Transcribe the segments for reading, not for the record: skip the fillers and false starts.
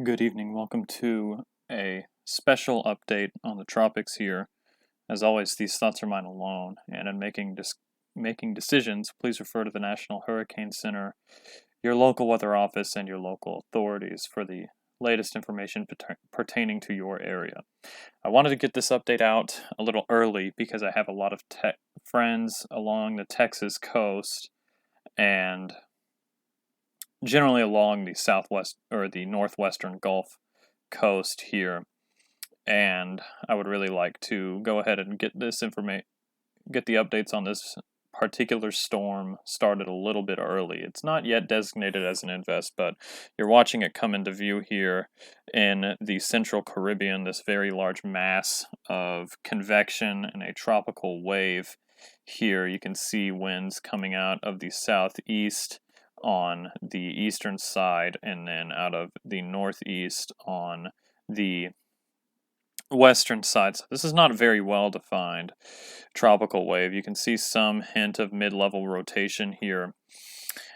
Good evening. Welcome to a special update on the tropics here. As always, these thoughts are mine alone, and in making decisions, please refer to the National Hurricane Center, your local weather office, and your local authorities for the latest information pertaining to your area. I wanted to get this update out a little early because I have a lot of friends along the Texas coast and generally along the southwest or the northwestern Gulf coast here, and I would really like to go ahead and get the updates on this particular storm started a little bit early. It's not yet designated as an invest, but you're watching it come into view here in the central Caribbean, this very large mass of convection and a tropical wave. Here you can see winds coming out of the southeast on the eastern side and then out of the northeast on the western side. So this is not a very well defined tropical wave. You can see some hint of mid-level rotation here,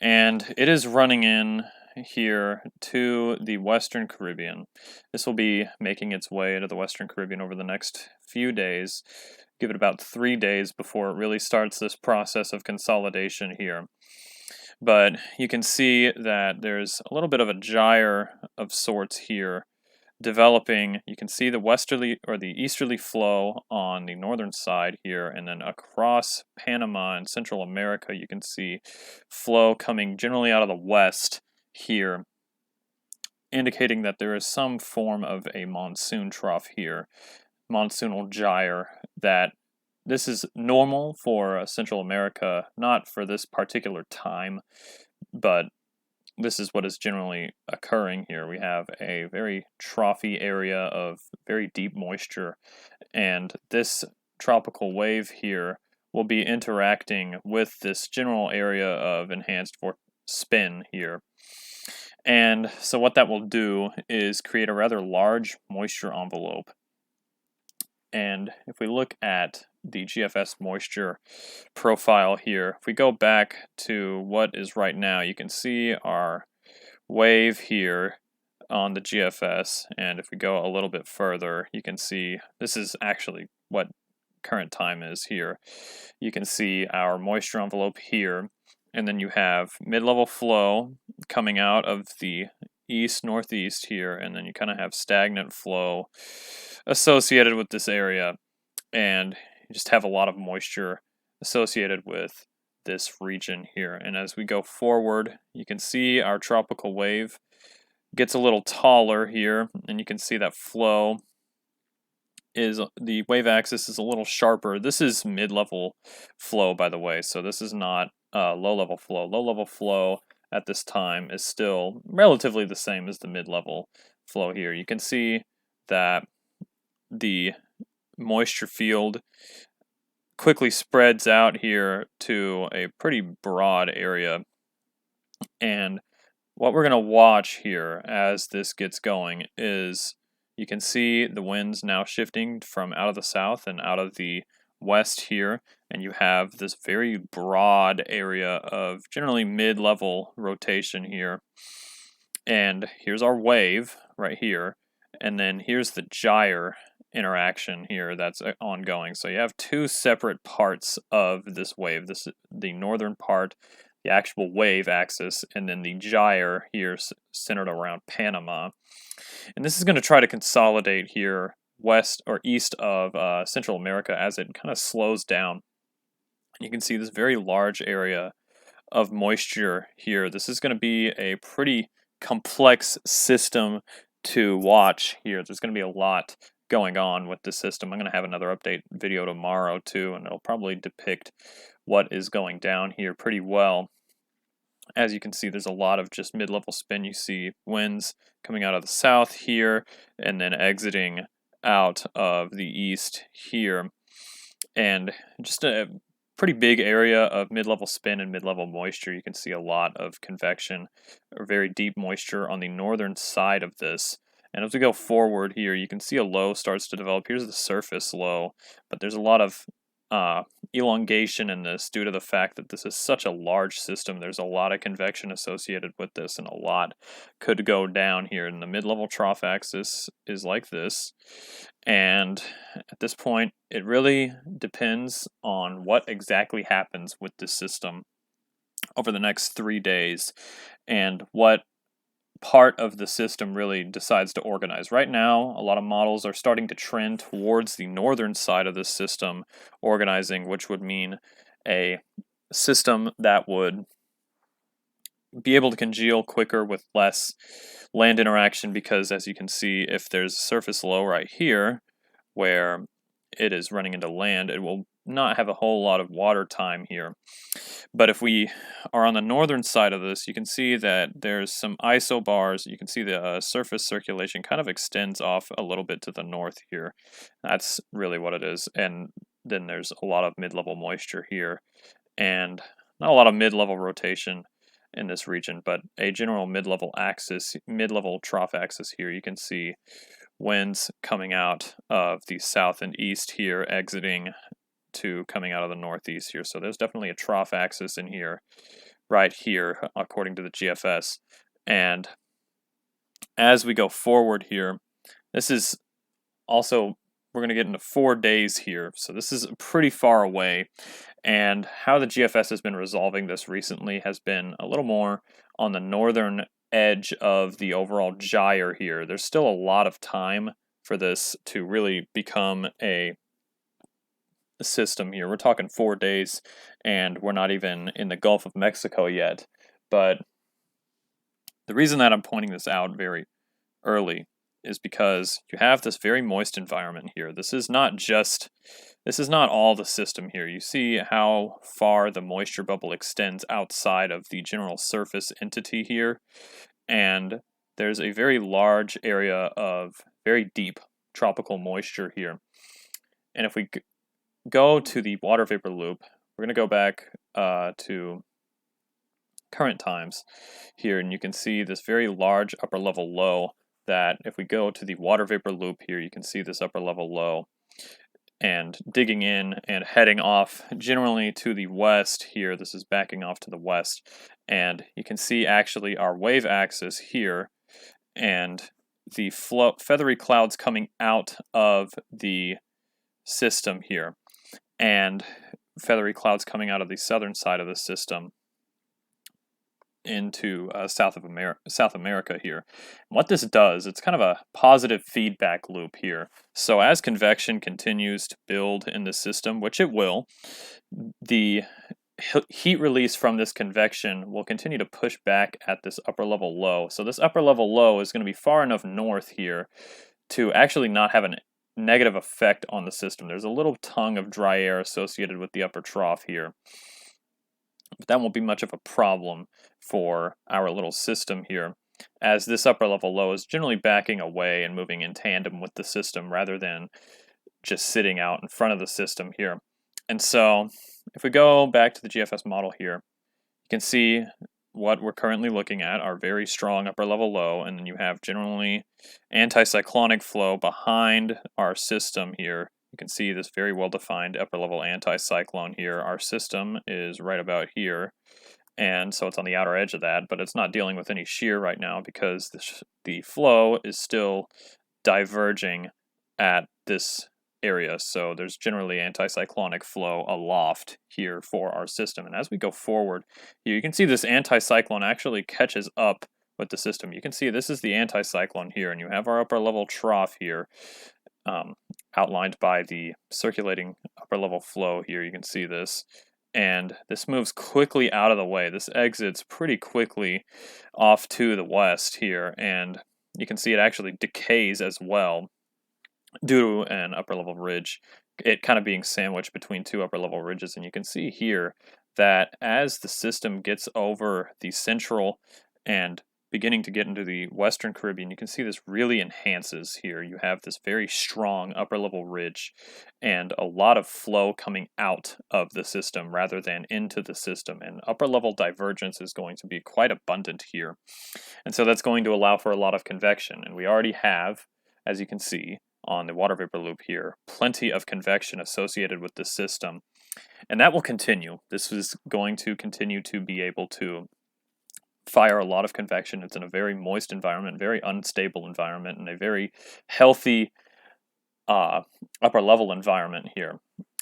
and it is running in here to the Western Caribbean. This will be making its way to the Western Caribbean over the next few days. Give it about 3 days before it really starts this process of consolidation here. But you can see that there's a little bit of a gyre of sorts here developing. You can see the westerly or the easterly flow on the northern side here, and then across Panama and Central America you can see flow coming generally out of the west here, indicating that there is some form of a monsoon trough here, monsoonal gyre, that this is normal for Central America, not for this particular time, but this is what is generally occurring here. We have a very troughy area of very deep moisture, and this tropical wave here will be interacting with this general area of enhanced spin here. And so what that will do is create a rather large moisture envelope. And if we look at the GFS moisture profile here, if we go back to what is right now, you can see our wave here on the GFS, and if we go a little bit further, you can see this is actually what current time is here. You can see our moisture envelope here, and then you have mid-level flow coming out of the east-northeast here, and then you kind of have stagnant flow associated with this area, and you just have a lot of moisture associated with this region here. And as we go forward, you can see our tropical wave gets a little taller here, and you can see that flow is, the wave axis is a little sharper. This is mid-level flow, by the way, so this is not low-level flow. Low-level flow at this time is still relatively the same as the mid-level flow here. You can see that the moisture field quickly spreads out here to a pretty broad area, and what we're going to watch here as this gets going is you can see the winds now shifting from out of the south and out of the west here, and you have this very broad area of generally mid-level rotation here. And here's our wave right here, and then here's the gyre interaction here that's ongoing. So you have two separate parts of this wave. This is the northern part, the actual wave axis, and then the gyre here centered around Panama. And this is going to try to consolidate here west or east of Central America as it kind of slows down. You can see this very large area of moisture here. This is going to be a pretty complex system to watch here. There's going to be a lot going on with this system. I'm going to have another update video tomorrow too, and it'll probably depict what is going down here pretty well. As you can see, there's a lot of just mid-level spin. You see winds coming out of the south here and then exiting out of the east here, and just a pretty big area of mid-level spin and mid-level moisture. You can see a lot of convection or very deep moisture on the northern side of this. And as we go forward here, you can see a low starts to develop. Here's the surface low, but there's a lot of elongation in this due to the fact that this is such a large system. There's a lot of convection associated with this, and a lot could go down here. And the mid-level trough axis is like this. And at this point, it really depends on what exactly happens with this system over the next 3 days and what part of the system really decides to organize. Right now, a lot of models are starting to trend towards the northern side of this system organizing, which would mean a system that would be able to congeal quicker with less land interaction, because as you can see, if there's a surface low right here where it is running into land, it will not have a whole lot of water time here. But if we are on the northern side of this, you can see that there's some isobars. You can see the surface circulation kind of extends off a little bit to the north here. That's really what it is. And then there's a lot of mid-level moisture here, and not a lot of mid-level rotation in this region, but a general mid-level axis, mid-level trough axis here. You can see winds coming out of the south and east here, exiting to coming out of the northeast here. So there's definitely a trough axis in here, right here, according to the GFS. And as we go forward here, this is also, we're going to get into 4 days here. So this is pretty far away. And how the GFS has been resolving this recently has been a little more on the northern edge of the overall gyre here. There's still a lot of time for this to really become a system here. We're talking 4 days, and we're not even in the Gulf of Mexico yet. But the reason that I'm pointing this out very early is because you have this very moist environment here. This is not all the system here. You see how far the moisture bubble extends outside of the general surface entity here, and there's a very large area of very deep tropical moisture here. And if we go to the water vapor loop, we're going to go back to current times here, and you can see this very large upper level low. That if we go to the water vapor loop here, you can see this upper level low, and digging in and heading off generally to the west here. This is backing off to the west, and you can see actually our wave axis here, and the feathery clouds coming out of the system here, and feathery clouds coming out of the southern side of the system into South America here. And what this does, it's kind of a positive feedback loop here. So as convection continues to build in the system, which it will, the heat release from this convection will continue to push back at this upper level low. So this upper level low is going to be far enough north here to actually not have a negative effect on the system. There's a little tongue of dry air associated with the upper trough here, but that won't be much of a problem for our little system here, as this upper level low is generally backing away and moving in tandem with the system rather than just sitting out in front of the system here. And so if we go back to the GFS model here, you can see what we're currently looking at, our very strong upper level low, and then you have generally anticyclonic flow behind our system here. You can see this very well-defined upper-level anticyclone here. Our system is right about here, and so it's on the outer edge of that, but it's not dealing with any shear right now because the flow is still diverging at this area. So there's generally anticyclonic flow aloft here for our system. And as we go forward, you can see this anticyclone actually catches up with the system. You can see this is the anticyclone here, and you have our upper-level trough here. Outlined by the circulating upper level flow here. You can see this, and this moves quickly out of the way. This exits pretty quickly off to the west here, and you can see it actually decays as well due to an upper level ridge, it kind of being sandwiched between two upper level ridges. And you can see here that as the system gets over the central and beginning to get into the Western Caribbean, you can see this really enhances here. You have this very strong upper level ridge and a lot of flow coming out of the system rather than into the system, and upper level divergence is going to be quite abundant here. And so that's going to allow for a lot of convection, and we already have, as you can see, on the water vapor loop here. Plenty of convection associated with this system. And that will continue. This is going to continue to be able to fire a lot of convection. It's in a very moist environment, very unstable environment, and a very healthy upper level environment here.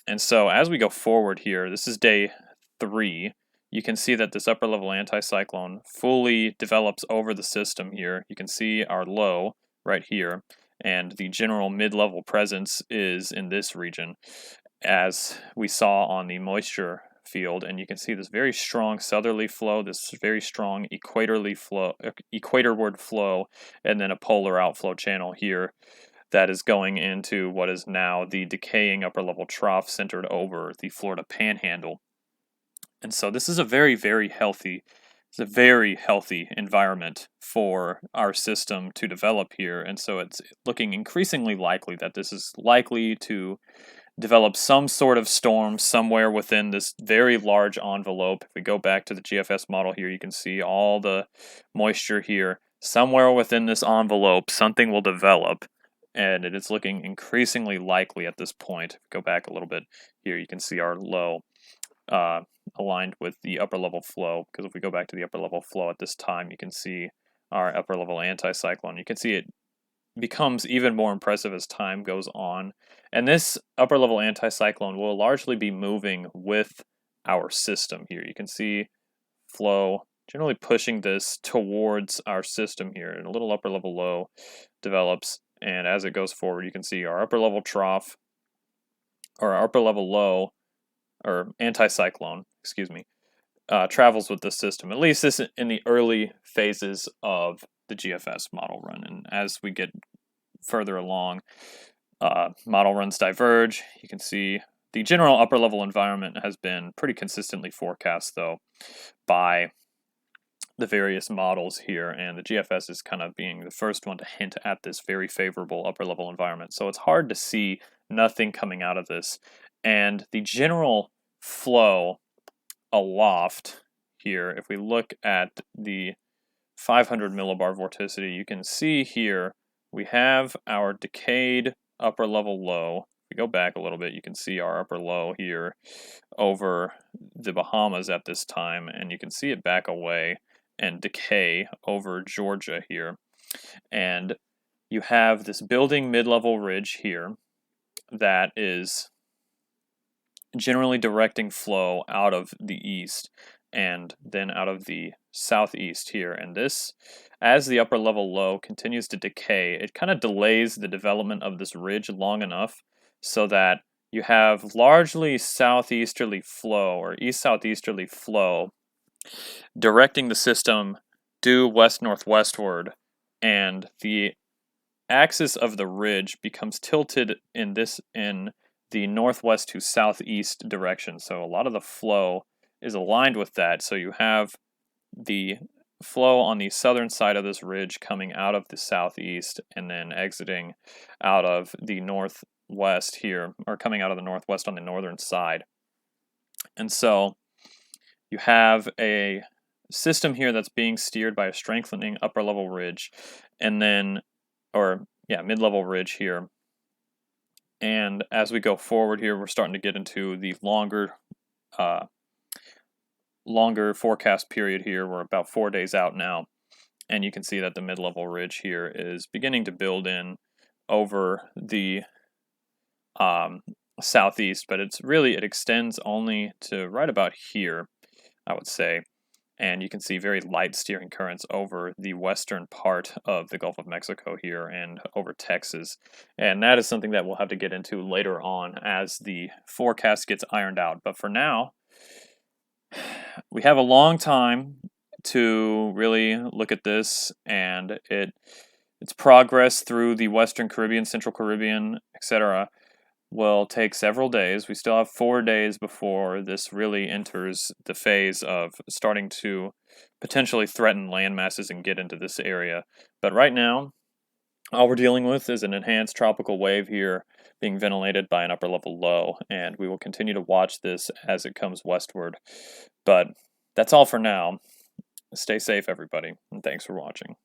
And so as we go forward here, this is day 3. You can see that this upper level anticyclone fully develops over the system here. You can see our low right here, and the general mid-level presence is in this region, as we saw on the moisture field. And you can see this very strong southerly flow, this very strong equatorward flow, and then a polar outflow channel here that is going into what is now the decaying upper level trough centered over the Florida Panhandle. And so this is a very, very healthy, environment for our system to develop here. And so it's looking increasingly likely that this is likely to develop some sort of storm somewhere within this very large envelope. If we go back to the GFS model here, you can see all the moisture here. Somewhere within this envelope, something will develop, and it is looking increasingly likely at this point. Go back a little bit here, you can see our low aligned with the upper level flow, because if we go back to the upper level flow at this time, you can see our upper level anticyclone. You can see it becomes even more impressive as time goes on. And this upper level anticyclone will largely be moving with our system here. You can see flow generally pushing this towards our system here, and a little upper level low develops. And as it goes forward, you can see our upper level trough, or our upper level low, or anticyclone, excuse me, travels with the system, at least this in the early phases of the GFS model run. And as we get further along, model runs diverge. You can see the general upper level environment has been pretty consistently forecast, though, by the various models here, and the GFS is kind of being the first one to hint at this very favorable upper level environment. So it's hard to see nothing coming out of this. And the general flow aloft here, if we look at the 500 millibar vorticity, you can see here we have our decayed upper level low. If we go back a little bit, you can see our upper low here over the Bahamas at this time, and you can see it back away and decay over Georgia here. And you have this building mid-level ridge here that is generally directing flow out of the east and then out of the southeast here. And this, as the upper level low continues to decay, it kind of delays the development of this ridge long enough so that you have largely southeasterly flow, or east-southeasterly flow, directing the system due west-northwestward, and the axis of the ridge becomes tilted in the northwest to southeast direction. So a lot of the flow is aligned with that. So you have the flow on the southern side of this ridge coming out of the southeast and then exiting out of the northwest here, or coming out of the northwest on the northern side. And so you have a system here that's being steered by a strengthening upper level ridge, and then, mid-level ridge here. And as we go forward here, we're starting to get into the longer forecast period here. We're about 4 days out now, and you can see that the mid-level ridge here is beginning to build in over the southeast, but it extends only to right about here, I would say. And you can see very light steering currents over the western part of the Gulf of Mexico here and over Texas. And that is something that we'll have to get into later on as the forecast gets ironed out. But for now, we have a long time to really look at this, and its progress through the Western Caribbean, Central Caribbean, etc. will take several days. We still have 4 days before this really enters the phase of starting to potentially threaten land masses and get into this area. But right now, all we're dealing with is an enhanced tropical wave here being ventilated by an upper level low, and we will continue to watch this as it comes westward. But that's all for now. Stay safe, everybody, and thanks for watching.